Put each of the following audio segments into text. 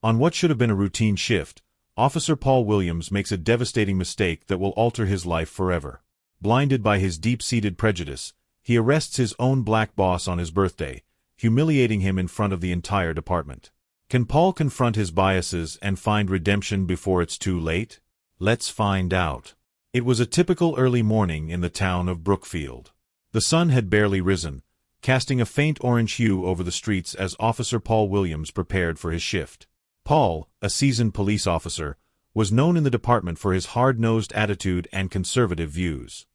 On what should have been a routine shift, Officer Paul Williams makes a devastating mistake that will alter his life forever. Blinded by his deep-seated prejudice, he arrests his own black boss on his birthday, humiliating him in front of the entire department. Can Paul confront his biases and find redemption before it's too late? Let's find out. It was a typical early morning in the town of Brookfield. The sun had barely risen, casting a faint orange hue over the streets as Officer Paul Williams prepared for his shift. Paul, a seasoned police officer, was known in the department for his hard-nosed attitude and conservative views.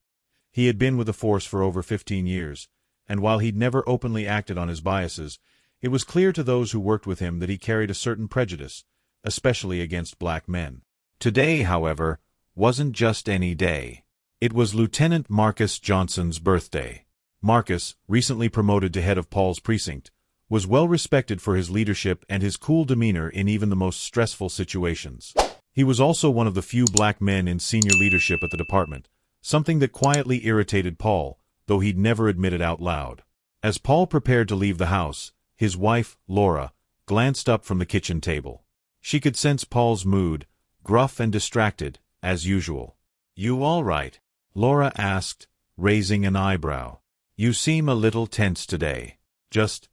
He had been with the force for over 15 years, and while he'd never openly acted on his biases, it was clear to those who worked with him that he carried a certain prejudice, especially against black men. Today, however, wasn't just any day. It was Lieutenant Marcus Johnson's birthday. Marcus, recently promoted to head of Paul's precinct, was well respected for his leadership and his cool demeanor in even the most stressful situations. He was also one of the few black men in senior leadership at the department, something that quietly irritated Paul, though he'd never admit it out loud. As Paul prepared to leave the house, his wife, Laura, glanced up from the kitchen table. She could sense Paul's mood, gruff and distracted, as usual. "You all right?" Laura asked, raising an eyebrow. "You seem a little tense today. Just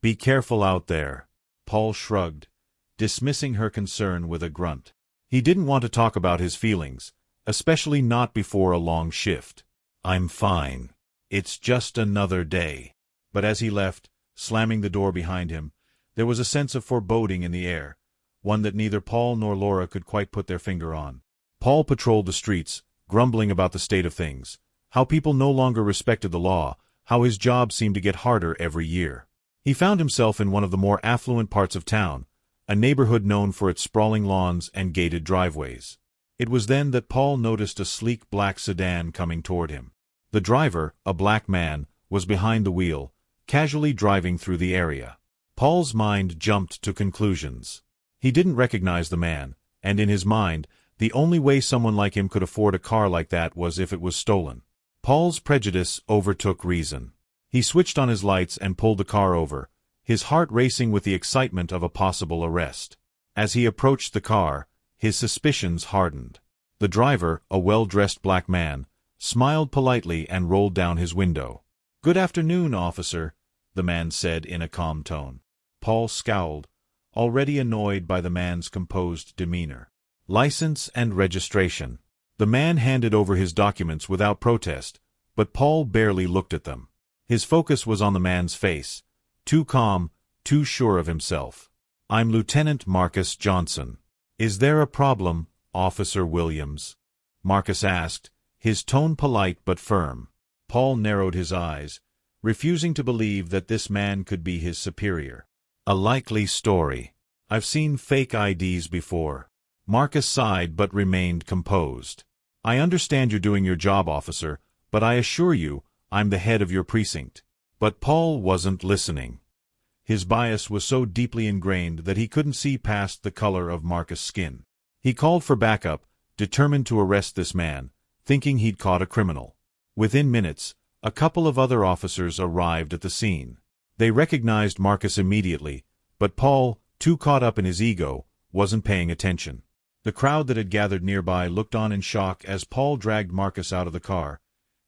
be careful out there." Paul shrugged, dismissing her concern with a grunt. He didn't want to talk about his feelings, especially not before a long shift. "I'm fine. It's just another day." But as he left, slamming the door behind him, there was a sense of foreboding in the air, one that neither Paul nor Laura could quite put their finger on. Paul patrolled the streets, grumbling about the state of things, how people no longer respected the law, how his job seemed to get harder every year. He found himself in one of the more affluent parts of town, a neighborhood known for its sprawling lawns and gated driveways. It was then that Paul noticed a sleek black sedan coming toward him. The driver, a black man, was behind the wheel, casually driving through the area. Paul's mind jumped to conclusions. He didn't recognize the man, and in his mind, the only way someone like him could afford a car like that was if it was stolen. Paul's prejudice overtook reason. He switched on his lights and pulled the car over, his heart racing with the excitement of a possible arrest. As he approached the car, his suspicions hardened. The driver, a well-dressed black man, smiled politely and rolled down his window. "Good afternoon, officer," the man said in a calm tone. Paul scowled, already annoyed by the man's composed demeanor. "License and registration." The man handed over his documents without protest, but Paul barely looked at them. His focus was on the man's face, too calm, too sure of himself. "I'm Lieutenant Marcus Johnson." "Is there a problem, Officer Williams?" Marcus asked, his tone polite but firm. Paul narrowed his eyes, refusing to believe that this man could be his superior. "A likely story. I've seen fake IDs before." Marcus sighed but remained composed. "I understand you're doing your job, officer, but I assure you, I'm the head of your precinct." But Paul wasn't listening. His bias was so deeply ingrained that he couldn't see past the color of Marcus' skin. He called for backup, determined to arrest this man, thinking he'd caught a criminal. Within minutes, a couple of other officers arrived at the scene. They recognized Marcus immediately, but Paul, too caught up in his ego, wasn't paying attention. The crowd that had gathered nearby looked on in shock as Paul dragged Marcus out of the car,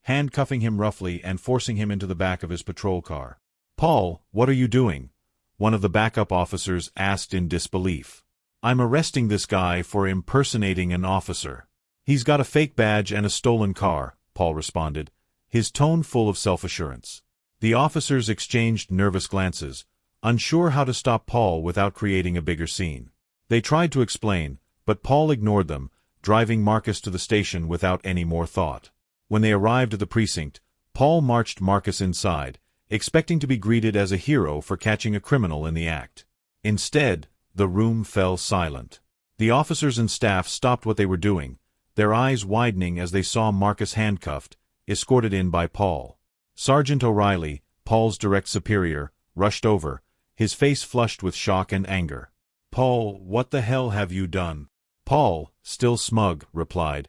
handcuffing him roughly and forcing him into the back of his patrol car. "Paul, what are you doing?" one of the backup officers asked in disbelief. "I'm arresting this guy for impersonating an officer." "He's got a fake badge and a stolen car," Paul responded, his tone full of self-assurance. The officers exchanged nervous glances, unsure how to stop Paul without creating a bigger scene. They tried to explain, but Paul ignored them, driving Marcus to the station without any more thought. When they arrived at the precinct, Paul marched Marcus inside, expecting to be greeted as a hero for catching a criminal in the act. Instead, the room fell silent. The officers and staff stopped what they were doing, their eyes widening as they saw Marcus handcuffed, escorted in by Paul. Sergeant O'Reilly, Paul's direct superior, rushed over, his face flushed with shock and anger. "Paul, what the hell have you done?" Paul, still smug, replied,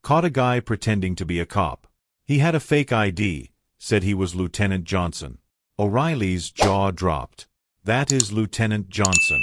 "Caught a guy pretending to be a cop. He had a fake ID, said he was Lieutenant Johnson." O'Reilly's jaw dropped. "That is Lieutenant Johnson.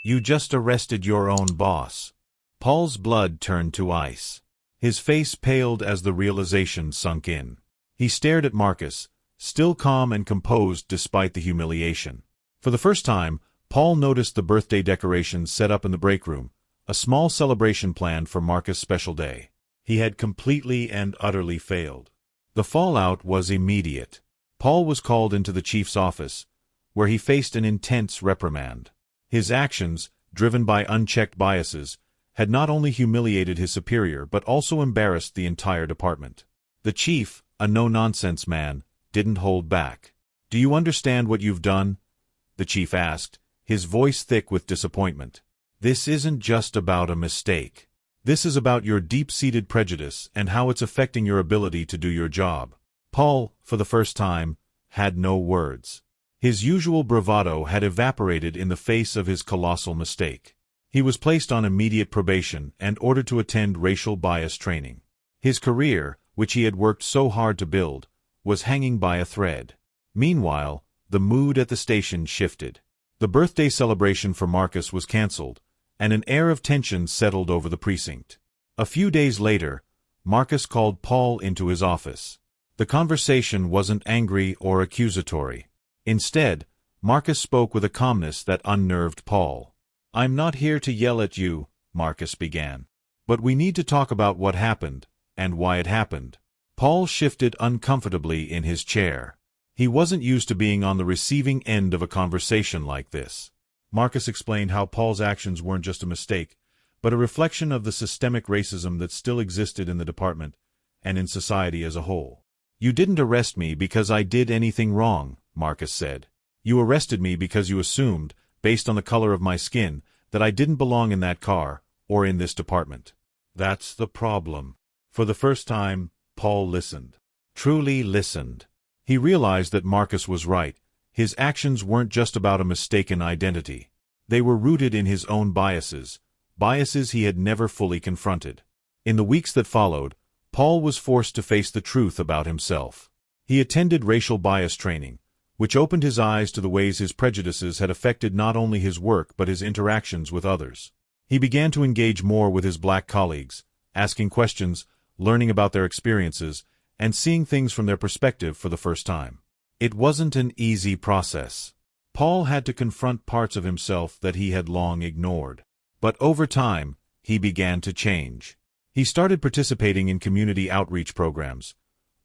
You just arrested your own boss. Paul's blood turned to ice. His face paled as the realization sunk in. He stared at Marcus, still calm and composed despite the humiliation. For the first time, Paul noticed the birthday decorations set up in the break room, a small celebration planned for Marcus' special day. He had completely and utterly failed. The fallout was immediate. Paul was called into the chief's office, where he faced an intense reprimand. His actions, driven by unchecked biases, had not only humiliated his superior but also embarrassed the entire department. The chief, a no-nonsense man, didn't hold back. "Do you understand what you've done?" the chief asked, his voice thick with disappointment. "This isn't just about a mistake. This is about your deep-seated prejudice and how it's affecting your ability to do your job." Paul, for the first time, had no words. His usual bravado had evaporated in the face of his colossal mistake. He was placed on immediate probation and ordered to attend racial bias training. His career, which he had worked so hard to build, was hanging by a thread. Meanwhile, the mood at the station shifted. The birthday celebration for Marcus was cancelled, and an air of tension settled over the precinct. A few days later, Marcus called Paul into his office. The conversation wasn't angry or accusatory. Instead, Marcus spoke with a calmness that unnerved Paul. "I'm not here to yell at you," Marcus began. "But we need to talk about what happened, and why it happened." Paul shifted uncomfortably in his chair. He wasn't used to being on the receiving end of a conversation like this. Marcus explained how Paul's actions weren't just a mistake, but a reflection of the systemic racism that still existed in the department and in society as a whole. "You didn't arrest me because I did anything wrong," Marcus said. "You arrested me because you assumed, based on the color of my skin, that I didn't belong in that car or in this department." That's the problem. For the first time, Paul listened. Truly listened. He realized that Marcus was right. His actions weren't just about a mistaken identity. They were rooted in his own biases he had never fully confronted. In the weeks that followed, Paul was forced to face the truth about himself. He attended racial bias training, which opened his eyes to the ways his prejudices had affected not only his work but his interactions with others. He began to engage more with his black colleagues, asking questions, learning about their experiences, and seeing things from their perspective for the first time. It wasn't an easy process. Paul had to confront parts of himself that he had long ignored. But over time, he began to change. He started participating in community outreach programs,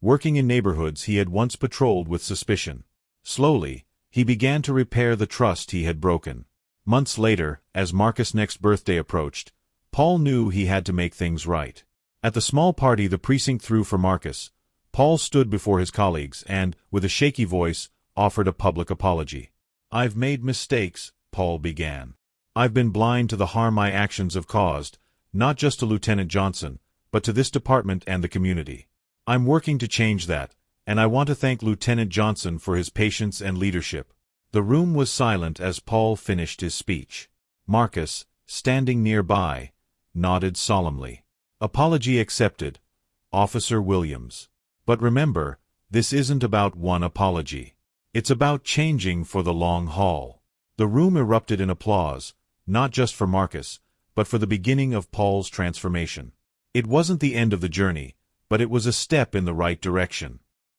working in neighborhoods he had once patrolled with suspicion. Slowly, he began to repair the trust he had broken. Months later, as Marcus' next birthday approached, Paul knew he had to make things right. At the small party the precinct threw for Marcus, Paul stood before his colleagues and, with a shaky voice, offered a public apology. "I've made mistakes," Paul began. "I've been blind to the harm my actions have caused, not just to Lieutenant Johnson, but to this department and the community. I'm working to change that, and I want to thank Lieutenant Johnson for his patience and leadership." The room was silent as Paul finished his speech. Marcus, standing nearby, nodded solemnly. "Apology accepted, Officer Williams. But remember, this isn't about one apology. It's about changing for the long haul." The room erupted in applause, not just for Marcus, but for the beginning of Paul's transformation. It wasn't the end of the journey, but it was a step in the right direction.